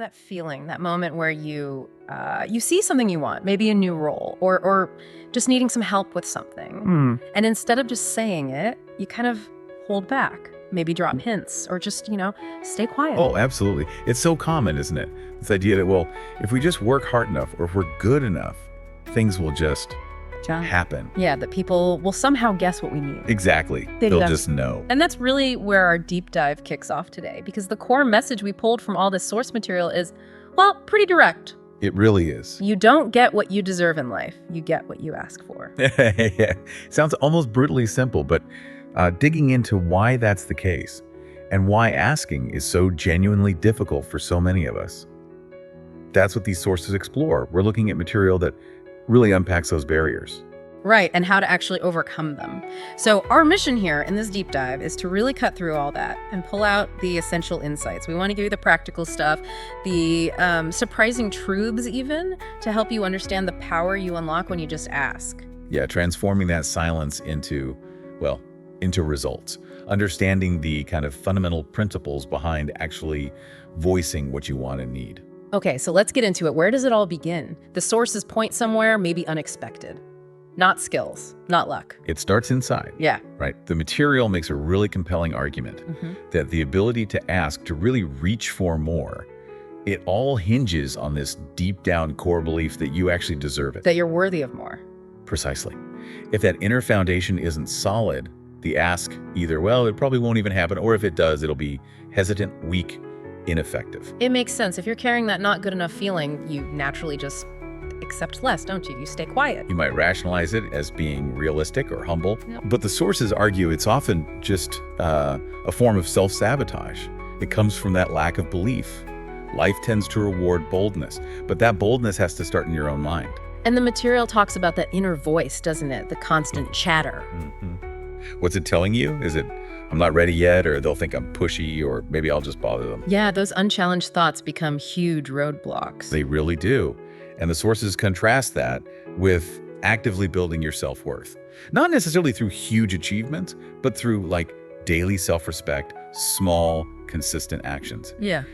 that feeling, that moment where you see something you want, maybe a new role, or just needing some help with something. And instead of just saying it, you kind of hold back, maybe drop hints, or just, stay quiet. Oh, absolutely. It's so common, isn't it? This idea that, well, if we just work hard enough or if we're good enough, things will just happen. Yeah, that people will somehow guess what we need. Exactly. They'll just know. And that's really where our deep dive kicks off today, because the core message we pulled from all this source material is, well, pretty direct. It really is. You don't get what you deserve in life. You get what you ask for. Yeah. Sounds almost brutally simple, but digging into why that's the case and why asking is so genuinely difficult for so many of us. That's what these sources explore. We're looking at material that really unpacks those barriers. Right, and how to actually overcome them. So our mission here in this deep dive is to really cut through all that and pull out the essential insights. We want to give you the practical stuff, the surprising truths even, to help you understand the power you unlock when you just ask. Yeah, transforming that silence into results. Understanding the kind of fundamental principles behind actually voicing what you want and need. Okay, so let's get into it. Where does it all begin? The sources point somewhere, maybe unexpected. Not skills, not luck. It starts inside. Yeah. Right? The material makes a really compelling argument that the ability to ask, to really reach for more, it all hinges on this deep down core belief that you actually deserve it. That you're worthy of more. Precisely. If that inner foundation isn't solid, the ask either, well, it probably won't even happen, or if it does, it'll be hesitant, weak, ineffective. It makes sense. If you're carrying that not good enough feeling, you naturally just accept less, don't you? You stay quiet. You might rationalize it as being realistic or humble, but the sources argue it's often just a form of self-sabotage. It comes from that lack of belief. Life tends to reward boldness, but that boldness has to start in your own mind. And the material talks about that inner voice, doesn't it? The constant chatter. What's it telling you? Is it, I'm not ready yet, or they'll think I'm pushy, or maybe I'll just bother them? Yeah, those unchallenged thoughts become huge roadblocks. They really do. And the sources contrast that with actively building your self-worth. Not necessarily through huge achievements, but through daily self-respect, small, consistent actions. Yeah.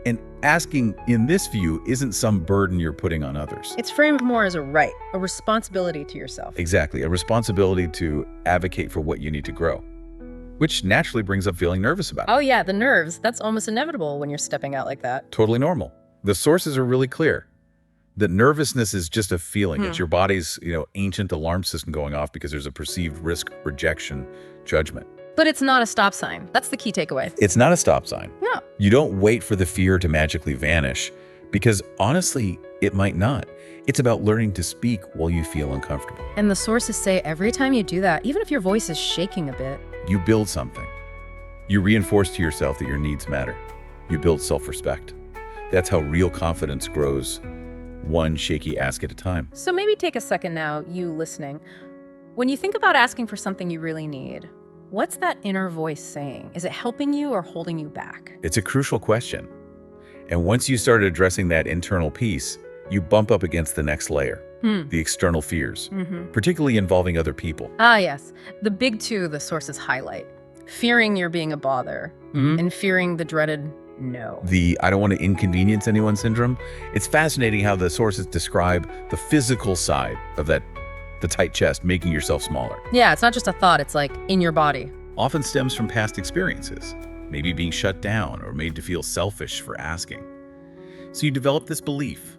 And asking in this view isn't some burden you're putting on others. It's framed more as a right, a responsibility to yourself. Exactly, a responsibility to advocate for what you need to grow, which naturally brings up feeling nervous about it. Oh yeah, the nerves. That's almost inevitable when you're stepping out like that. Totally normal. The sources are really clear. That nervousness is just a feeling. It's your body's, ancient alarm system going off because there's a perceived risk, rejection, judgment. But it's not a stop sign. That's the key takeaway. It's not a stop sign. No. You don't wait for the fear to magically vanish, because honestly, it might not. It's about learning to speak while you feel uncomfortable. And the sources say every time you do that, even if your voice is shaking a bit, you build something. You reinforce to yourself that your needs matter. You build self-respect. That's how real confidence grows, one shaky ask at a time. So maybe take a second now, you listening. When you think about asking for something you really need, what's that inner voice saying? Is it helping you or holding you back? It's a crucial question. And once you start addressing that internal piece, you bump up against the next layer, the external fears, particularly involving other people. Ah, yes. The big two the sources highlight. Fearing you're being a bother and fearing the dreaded no. The I don't want to inconvenience anyone syndrome. It's fascinating how the sources describe the physical side of that, the tight chest, making yourself smaller. Yeah, it's not just a thought, it's in your body. Often stems from past experiences, maybe being shut down or made to feel selfish for asking. So you develop this belief.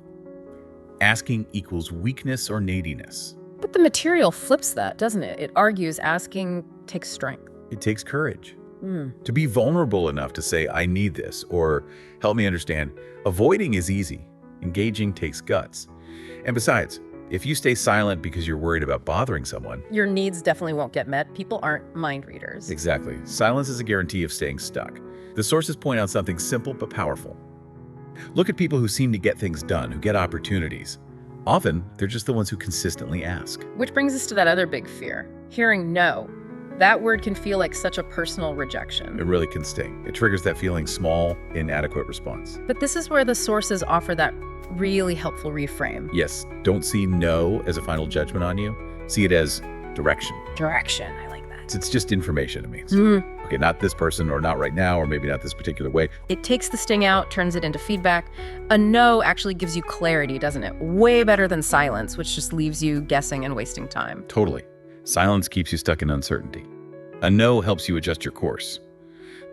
Asking equals weakness or neediness. But the material flips that, doesn't it? It argues asking takes strength. It takes courage. To be vulnerable enough to say, I need this, or help me understand. Avoiding is easy. Engaging takes guts. And besides, if you stay silent because you're worried about bothering someone, your needs definitely won't get met. People aren't mind readers. Exactly. Silence is a guarantee of staying stuck. The sources point out something simple but powerful. Look at people who seem to get things done, who get opportunities. Often, they're just the ones who consistently ask. Which brings us to that other big fear, hearing no. That word can feel like such a personal rejection. It really can sting. It triggers that feeling small, inadequate response. But this is where the sources offer that really helpful reframe. Yes, don't see no as a final judgment on you. See it as direction. Direction, I like that. It's just information, it means. Mm. Okay, not this person, or not right now, or maybe not this particular way. It takes the sting out, turns it into feedback. A no actually gives you clarity, doesn't it? Way better than silence, which just leaves you guessing and wasting time. Totally. Silence keeps you stuck in uncertainty. A no helps you adjust your course.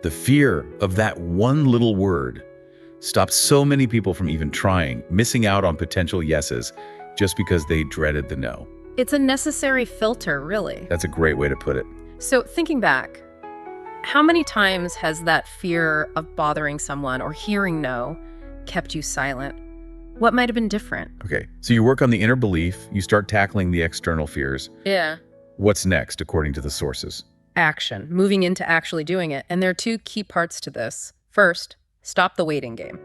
The fear of that one little word stops so many people from even trying, missing out on potential yeses just because they dreaded the no. It's a necessary filter, really. That's a great way to put it. So thinking back, how many times has that fear of bothering someone or hearing no kept you silent? What might have been different? Okay, so you work on the inner belief, you start tackling the external fears. Yeah. What's next, according to the sources? Action, moving into actually doing it. And there are two key parts to this. First, stop the waiting game.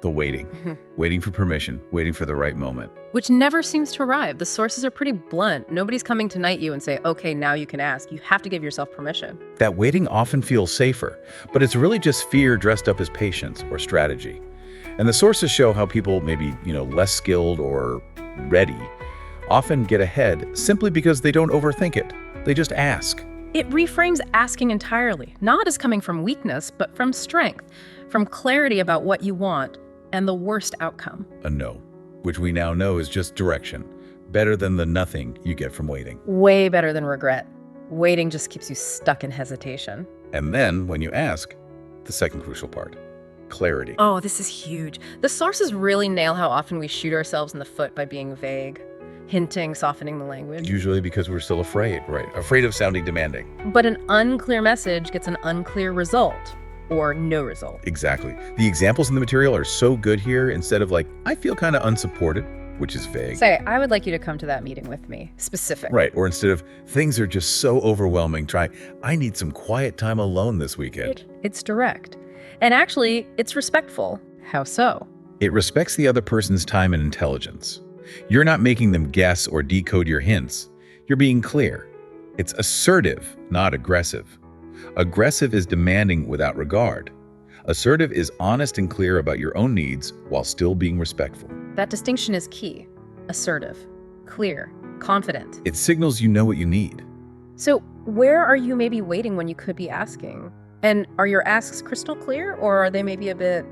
The waiting. Waiting for permission, waiting for the right moment. Which never seems to arrive. The sources are pretty blunt. Nobody's coming to knight you and say, okay, now you can ask. You have to give yourself permission. That waiting often feels safer, but it's really just fear dressed up as patience or strategy. And the sources show how people maybe, less skilled or ready often get ahead simply because they don't overthink it. They just ask. It reframes asking entirely, not as coming from weakness, but from strength, from clarity about what you want and the worst outcome. A no, which we now know is just direction, better than the nothing you get from waiting. Way better than regret. Waiting just keeps you stuck in hesitation. And then, when you ask, the second crucial part, clarity. Oh, this is huge. The sources really nail how often we shoot ourselves in the foot by being vague, hinting, softening the language. Usually because we're still afraid, right? Afraid of sounding demanding. But an unclear message gets an unclear result, or no result. Exactly. The examples in the material are so good here. Instead of I feel kind of unsupported, which is vague. Say, I would like you to come to that meeting with me. Specific. Right. Or instead of, things are just so overwhelming, try, I need some quiet time alone this weekend. It's direct. And actually, it's respectful. How so? It respects the other person's time and intelligence. You're not making them guess or decode your hints. You're being clear. It's assertive, not aggressive. Aggressive is demanding without regard. Assertive is honest and clear about your own needs while still being respectful. That distinction is key. Assertive, clear, confident. It signals you know what you need. So where are you maybe waiting when you could be asking? And are your asks crystal clear, or are they maybe a bit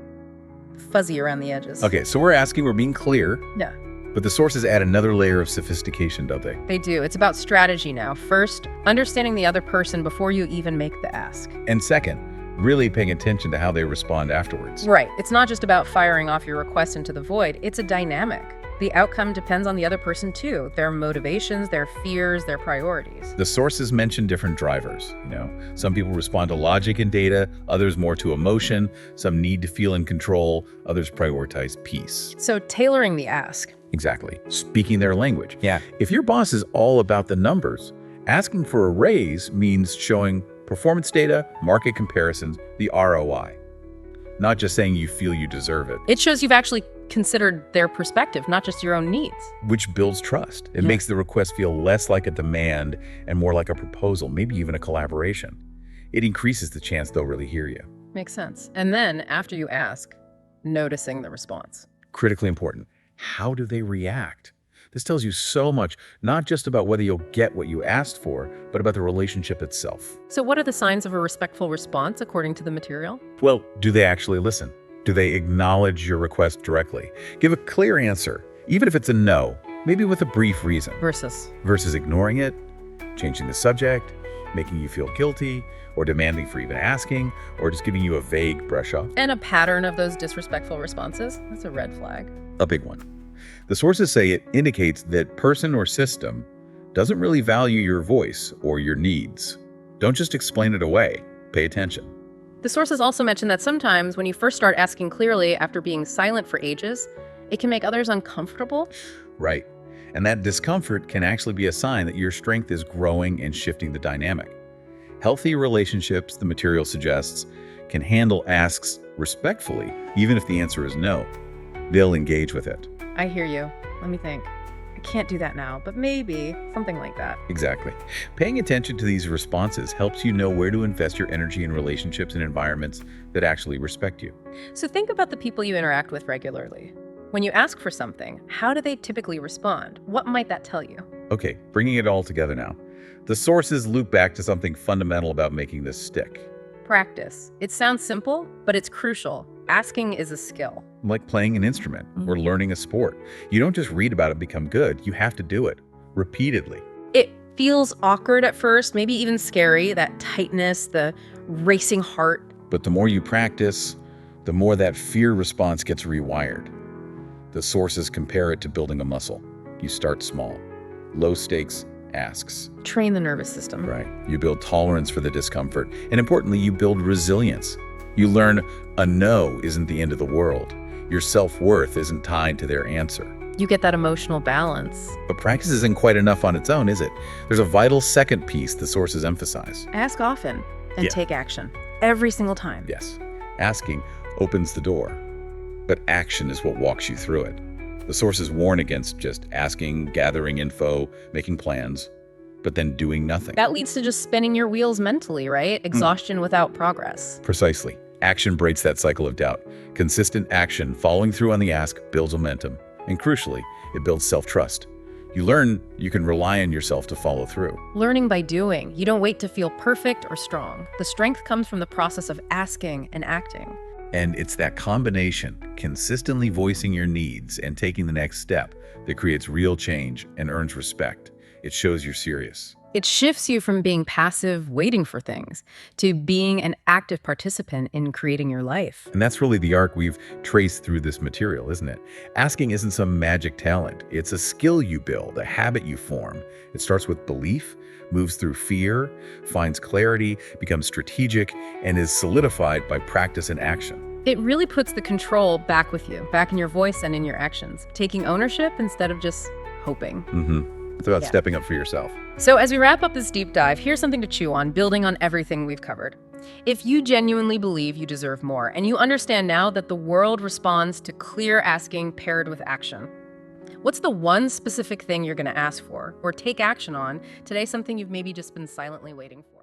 fuzzy around the edges? Okay, so we're being clear. Yeah. But the sources add another layer of sophistication, don't they? They do. It's about strategy now. First, understanding the other person before you even make the ask. And second, really paying attention to how they respond afterwards. Right. It's not just about firing off your request into the void. It's a dynamic. The outcome depends on the other person too, their motivations, their fears, their priorities. The sources mention different drivers. Some people respond to logic and data, others more to emotion, some need to feel in control, others prioritize peace. So tailoring the ask. Exactly. Speaking their language. Yeah. If your boss is all about the numbers, asking for a raise means showing performance data, market comparisons, the ROI. Not just saying you feel you deserve it. It shows you've actually considered their perspective, not just your own needs. Which builds trust. It makes the request feel less like a demand and more like a proposal, maybe even a collaboration. It increases the chance they'll really hear you. Makes sense. And then, after you ask, noticing the response. Critically important. How do they react? This tells you so much, not just about whether you'll get what you asked for, but about the relationship itself. So what are the signs of a respectful response according to the material? Well, do they actually listen? Do they acknowledge your request directly? Give a clear answer, even if it's a no, maybe with a brief reason. Versus ignoring it, changing the subject, making you feel guilty, or demanding for even asking, or just giving you a vague brush off. And a pattern of those disrespectful responses? That's a red flag. A big one. The sources say it indicates that person or system doesn't really value your voice or your needs. Don't just explain it away. Pay attention. The sources also mention that sometimes when you first start asking clearly after being silent for ages, it can make others uncomfortable. Right. And that discomfort can actually be a sign that your strength is growing and shifting the dynamic. Healthy relationships, the material suggests, can handle asks respectfully, even if the answer is no. They'll engage with it. I hear you. Let me think. I can't do that now, but maybe something like that. Exactly. Paying attention to these responses helps you know where to invest your energy in relationships and environments that actually respect you. So think about the people you interact with regularly. When you ask for something, how do they typically respond? What might that tell you? Okay, bringing it all together now. The sources loop back to something fundamental about making this stick. Practice. It sounds simple, but it's crucial. Asking is a skill. Like playing an instrument or learning a sport. You don't just read about it and become good. You have to do it repeatedly. It feels awkward at first, maybe even scary, that tightness, the racing heart. But the more you practice, the more that fear response gets rewired. The sources compare it to building a muscle. You start small. Low stakes asks. Train the nervous system. Right. You build tolerance for the discomfort. And importantly, you build resilience. You learn a no isn't the end of the world. Your self-worth isn't tied to their answer. You get that emotional balance. But practice isn't quite enough on its own, is it? There's a vital second piece the sources emphasize. Ask often and Yeah. take action. Every single time. Yes. Asking opens the door, but action is what walks you through it. The sources warn against just asking, gathering info, making plans, but then doing nothing. That leads to just spinning your wheels mentally, right? Exhaustion without progress. Precisely. Action breaks that cycle of doubt. Consistent action, following through on the ask, builds momentum. And crucially, it builds self-trust. You learn you can rely on yourself to follow through. Learning by doing. You don't wait to feel perfect or strong. The strength comes from the process of asking and acting. And it's that combination, consistently voicing your needs and taking the next step, that creates real change and earns respect. It shows you're serious. It shifts you from being passive, waiting for things, to being an active participant in creating your life. And that's really the arc we've traced through this material, isn't it? Asking isn't some magic talent. It's a skill you build, a habit you form. It starts with belief, moves through fear, finds clarity, becomes strategic, and is solidified by practice and action. It really puts the control back with you, back in your voice and in your actions, taking ownership instead of just hoping. It's about Yeah. stepping up for yourself. So as we wrap up this deep dive, here's something to chew on, building on everything we've covered. If you genuinely believe you deserve more, and you understand now that the world responds to clear asking paired with action, what's the one specific thing you're going to ask for or take action on today, something you've maybe just been silently waiting for?